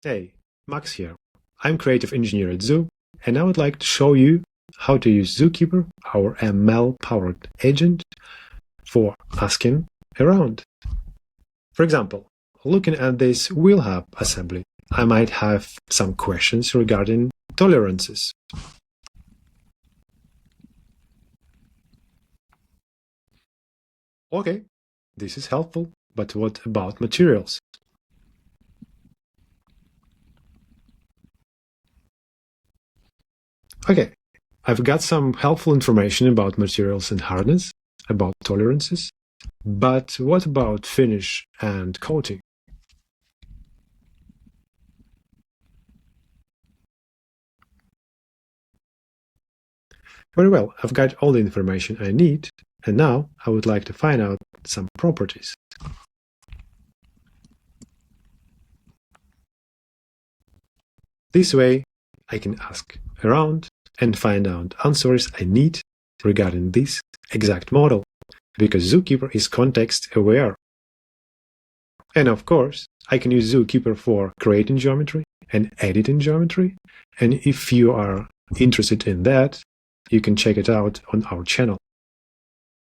Hey, Max here. I'm creative engineer at Zoo, and I would like to show you how to use Zookeeper, our ML-powered agent, for asking around. For example, looking at this wheel hub assembly, I might have some questions regarding tolerances. Okay, this is helpful, but what about materials? Okay, I've got some helpful information about materials and hardness, about tolerances, but what about finish and coating? Very well, I've got all the information I need, and now I would like to find out some properties. This way, I can ask around and find out answers I need regarding this exact model, because Zookeeper is context-aware. And of course, I can use Zookeeper for creating geometry and editing geometry, and if you are interested in that, you can check it out on our channel.